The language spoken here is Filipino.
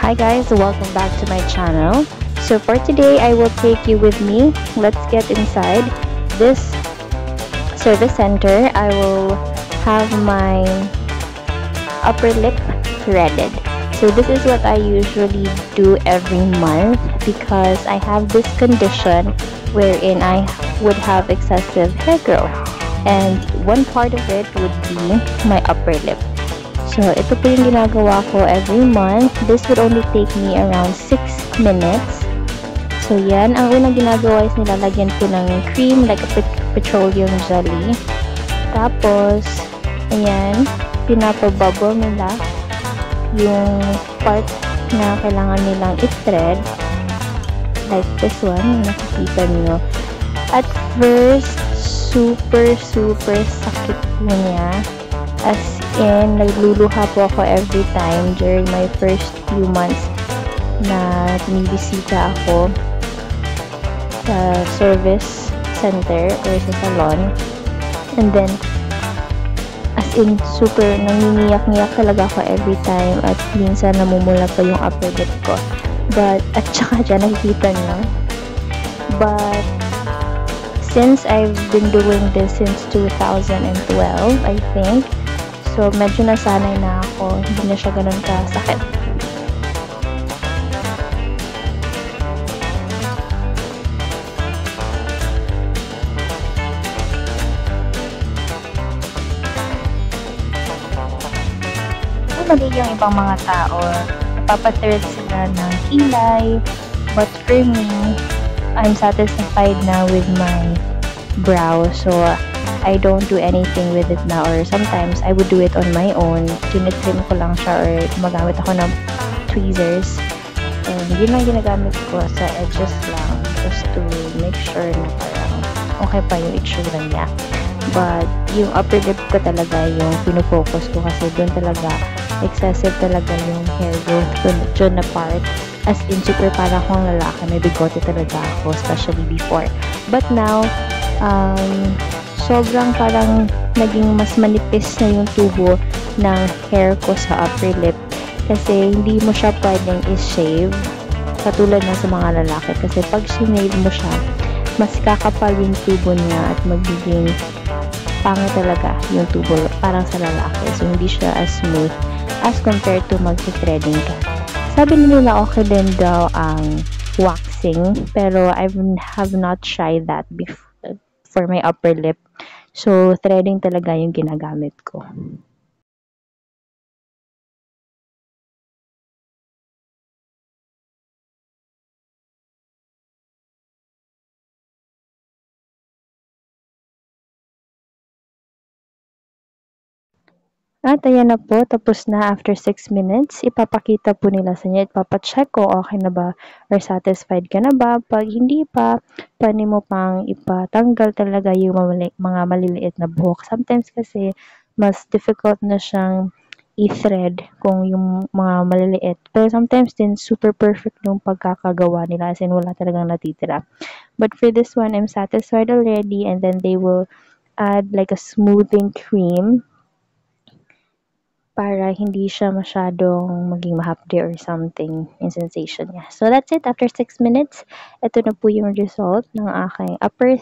Hi guys, welcome back to my channel. So for today, I will take you with me. Let's get inside this service center. I will have my upper lip threaded. So this is what I usually do every month because I have this condition wherein I would have excessive hair growth. And one part of it would be my upper lip. So, ito po yung ginagawa ko every month. This would only take me around 6 minutes. So, yan. Ang unang ginagawa is nilalagyan ko ng cream like a petroleum jelly. Tapos, ayan, pinapabubble nila yung part na kailangan nilang i-thread. Like this one, nakikita nyo. At first, super sakit po niya. As in, nagluluha po ako every time during my first few months na binibisita ako sa service center or sa salon. And then, as in, super nangingiyak-ngiyak talaga ako every time at minsan namumula pa yung upper lip ko. But, at saka dyan, nakikita nyo. But, since I've been doing this since 2012, I think, so, medyo nasanay na ako. Hindi na siya ganun kasakit. Mali yung ibang mga tao. Napapathread sila ng kilay. But for me, I'm satisfied na with my brow. So, I don't do anything with it now, or sometimes I would do it on my own. Tinitrim ko lang siya or gumagamit ako ng tweezers. And yun lang ginagamit ko sa edges lang just to make sure na parang okay pa yung itsura niya. But yung upper lip ko talaga yung pinofocus ko kasi doon talaga excessive talaga yung hair growth doon na part. As in, super parang akong lalaki. May bigote talaga ako, especially before. But now, sobrang parang naging mas manipis na yung tubo ng hair ko sa upper lip kasi hindi mo siya pwedeng i-shave katulad na sa mga lalaki kasi pag sinave mo siya mas kakapal yung tubo niya at magiging pangit talaga yung tubo parang sa lalaki, so hindi siya as smooth as compared to mag-threading ka. Sabi nila okay din daw ang waxing pero I have not tried that before for my upper lip. So, threading talaga yung ginagamit ko. At ayan na po, tapos na after 6 minutes, ipapakita po nila sa inyo, ipapacheck kung okay na ba or satisfied ka na ba. Pag hindi pa, pwede mo pang ipatanggal talaga yung mga maliliit na buhok. Sometimes kasi, mas difficult na siyang i-thread kung yung mga maliliit. Pero sometimes din, super perfect yung pagkakagawa nila as in wala talagang natitira. But for this one, I'm satisfied already and then they will add like a smoothing cream para hindi siya masyadong maging mahapde or something yung sensation niya. So, that's it. After 6 minutes, ito na po yung result ng aking upper